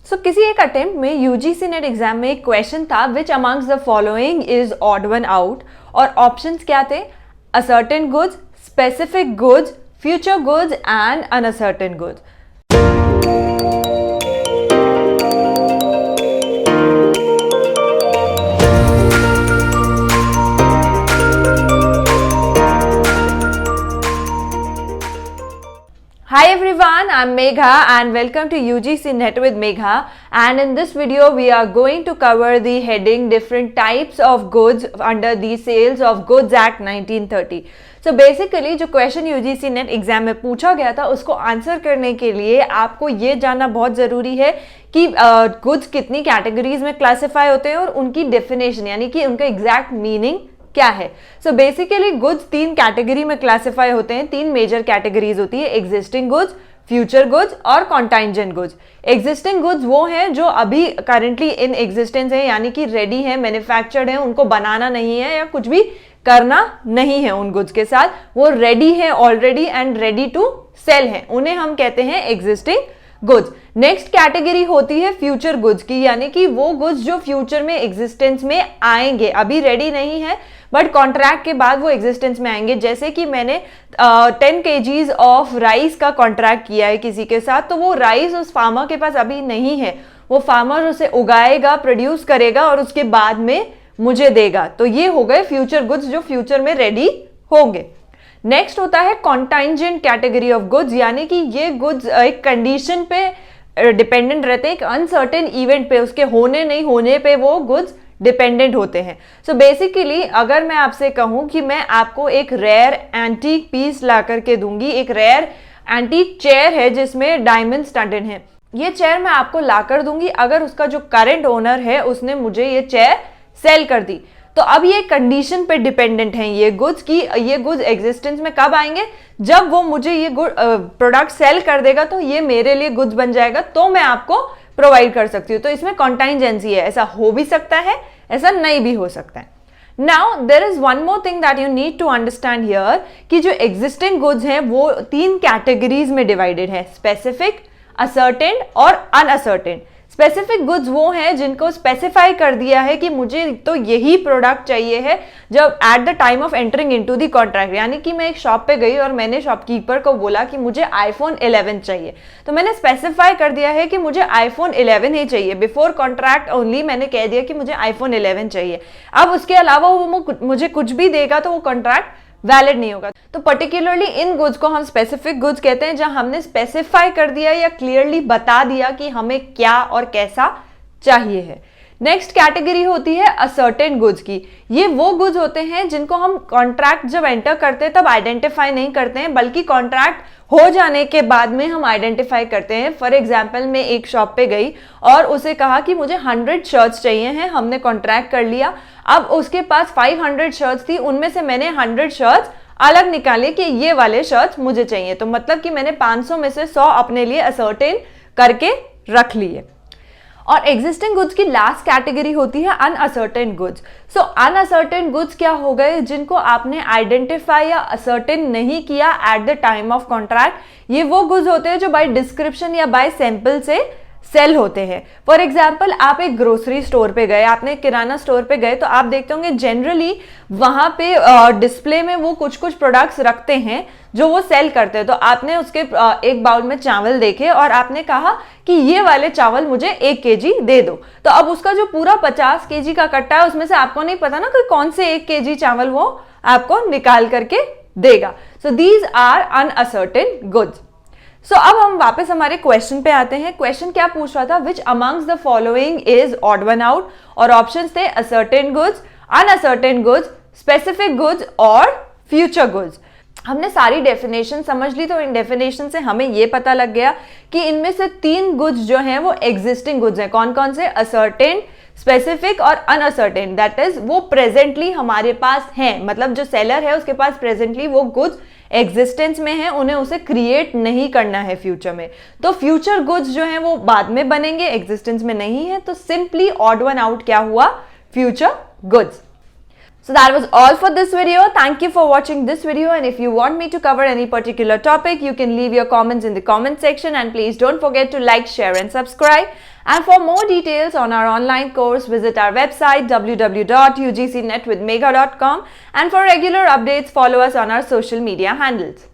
किसी एक अटेम्प्ट में यूजीसी नेट एग्जाम में एक क्वेश्चन था विच amongst the following is odd one out, और ऑप्शंस क्या थे? Ascertain goods, specific goods, future goods and uncertain goods. Hi everyone, I'm Megha and welcome to UGC Net with Megha, and in this video we are going to cover the heading different types of goods under the Sales of Goods Act 1930. So basically जो question UGC net exam में पूछा गया था उसको answer करने के लिए आपको ये जानना बहुत ज़रूरी है कि गुड्स कितनी कैटेगरीज में क्लासीफाई होते हैं और उनकी डेफिनेशन यानी कि उनका एग्जैक्ट मीनिंग क्या है। सो बेसिकली गुड्स तीन कैटेगरी में क्लासिफाई होते हैं, तीन मेजर कैटेगरीज होती है, एग्जिस्टिंग गुड्स, फ्यूचर गुड्स और कॉन्टाइंजेंट गुड्स। एग्जिस्टिंग गुड्स वो हैं जो अभी करंटली इन एग्जिस्टेंस है, यानी कि रेडी है, मैन्युफैक्चर्ड है, उनको बनाना नहीं है या कुछ भी करना नहीं है उन गुड्स के साथ, वो रेडी है already and ready to sell है, उन्हें हम कहते हैं एग्जिस्टिंग गुड्स। नेक्स्ट कैटेगरी होती है फ्यूचर गुड्स की, यानी कि वो गुड्स जो फ्यूचर में एग्जिस्टेंस में आएंगे, अभी रेडी नहीं है बट कॉन्ट्रैक्ट के बाद वो एग्जिस्टेंस में आएंगे। जैसे कि मैंने 10 kgs ऑफ राइस का कॉन्ट्रैक्ट किया है किसी के साथ, तो वो राइस उस फार्मर के पास अभी नहीं है, वो फार्मर उसे उगाएगा, प्रोड्यूस करेगा और उसके बाद में मुझे देगा। तो ये हो गए फ्यूचर गुड्स जो फ्यूचर में रेडी होंगे। नेक्स्ट होता है कॉन्टाइंजेंट कैटेगरी ऑफ गुड्स, यानी कि ये गुड्स एक कंडीशन पे डिपेंडेंट रहते हैं, एक अनसर्टेन इवेंट पे, उसके होने नहीं होने पे वो गुड्स डिपेंडेंट होते हैं। सो बेसिकली अगर मैं आपसे कहूं कि मैं आपको एक रेयर एंटीक पीस ला करके दूंगी, एक रेयर एंटीक चेयर है जिसमें डायमंड स्टडेड है, ये चेयर मैं आपको ला कर दूंगी, अगर उसका जो करंट ओनर है उसने मुझे ये चेयर सेल कर दी, तो अब ये कंडीशन पे डिपेंडेंट हैं ये गुड्स की, ये गुड्स एग्जिस्टेंस में कब आएंगे? जब वो मुझे ये प्रोडक्ट सेल कर देगा, तो ये मेरे लिए गुड्स बन जाएगा, तो मैं आपको प्रोवाइड कर सकती हूँ। तो इसमें कॉन्टाइंजेंसी है, ऐसा हो भी सकता है, ऐसा नहीं भी हो सकता है। Now there is one more thing that you need to understand here कि जो एग्जिस्टिंग गुड्स हैं वो तीन कैटेगरीज में डिवाइडेड है, स्पेसिफिक, असर्टेन और अनअसर्टेन। स्पेसिफिक गुड्स वो हैं जिनको स्पेसिफाई कर दिया है कि मुझे तो यही प्रोडक्ट चाहिए है जब at the time of entering into the contract, यानी कि मैं एक शॉप पे गई और मैंने शॉपकीपर को बोला कि मुझे आईफोन 11 चाहिए, तो मैंने स्पेसिफाई कर दिया है कि मुझे आईफोन 11 ही चाहिए, बिफोर कॉन्ट्रैक्ट ओनली मैंने कह दिया कि मुझे आईफोन 11 चाहिए। अब उसके अलावा वो मुझे कुछ भी देगा तो वो कॉन्ट्रैक्ट वैलिड नहीं होगा। तो पर्टिकुलरली इन गुड्स को हम स्पेसिफिक गुड्स कहते हैं, जहां हमने स्पेसिफाई कर दिया या क्लियरली बता दिया कि हमें क्या और कैसा चाहिए है। नेक्स्ट कैटेगरी होती है असर्टेन गुड्स की। ये वो गुड्स होते हैं जिनको हम कॉन्ट्रैक्ट जब एंटर करते हैं तब आइडेंटिफाई नहीं करते हैं, बल्कि कॉन्ट्रैक्ट हो जाने के बाद में हम आइडेंटिफाई करते हैं। फॉर एग्जाम्पल मैं एक शॉप पे गई और उसे कहा कि मुझे 100 शर्ट्स चाहिए हैं, हमने कॉन्ट्रैक्ट कर लिया, अब उसके पास 500 शर्ट्स थी, उनमें से मैंने 100 शर्ट्स अलग निकाले कि ये वाले शर्ट्स मुझे चाहिए, तो मतलब कि मैंने 500 में से 100 अपने लिए असर्टेन करके रख लिए। और एग्जिस्टिंग गुड्स की लास्ट कैटेगरी होती है अनअसर्टेन गुड्स। सो अनअसर्टेन गुड्स क्या हो गए? जिनको आपने आइडेंटिफाई या असर्टेन नहीं किया at the time of contract. ये वो गुड्स होते हैं जो बाय डिस्क्रिप्शन या बाय सैंपल से सेल होते हैं। फॉर एग्जाम्पल आप एक ग्रोसरी स्टोर पे गए, आपने किराना स्टोर पे गए, तो आप देखते होंगे जनरली वहां पे डिस्प्ले में वो कुछ कुछ प्रोडक्ट्स रखते हैं जो वो सेल करते हैं। तो आपने उसके एक बाउल में चावल देखे और आपने कहा कि ये वाले चावल मुझे 1 kg दे दो, तो अब उसका जो पूरा 50 kg का कट्टा है उसमें से आपको नहीं पता ना कि कौन से 1 kg चावल वो आपको निकाल करके देगा। So these are unascertained goods. So अब हम वापस हमारे क्वेश्चन पे आते हैं। क्वेश्चन क्या पूछ रहा था? विच amongst the following is odd one out, और ऑप्शंस थे ascertain goods, uncertain goods, specific goods और फ्यूचर गुड्स। हमने सारी डेफिनेशन समझ ली, तो इन डेफिनेशन से हमें ये पता लग गया कि इनमें से 3 गुड्स जो हैं वो एग्जिस्टिंग गुड्स हैं। कौन कौन से? असर्टेन, स्पेसिफिक और अनअसर्टेन। दैट इज वो प्रेजेंटली हमारे पास हैं, मतलब जो सेलर है उसके पास प्रेजेंटली वो गुड्स एग्जिस्टेंस में है, उन्हें उसे क्रिएट नहीं करना है फ्यूचर में। तो फ्यूचर गुड्स जो हैं वो बाद में बनेंगे, एग्जिस्टेंस में नहीं है, तो सिंपली ऑड वन आउट क्या हुआ? Future goods. So that was all for this video. Thank you for watching this video, and if you want me to cover any particular topic, you can leave your comments in the comment section, and please don't forget to like, share and subscribe. And for more details on our online course, visit our website www.ugcnetwithmegha.com, and for regular updates, follow us on our social media handles.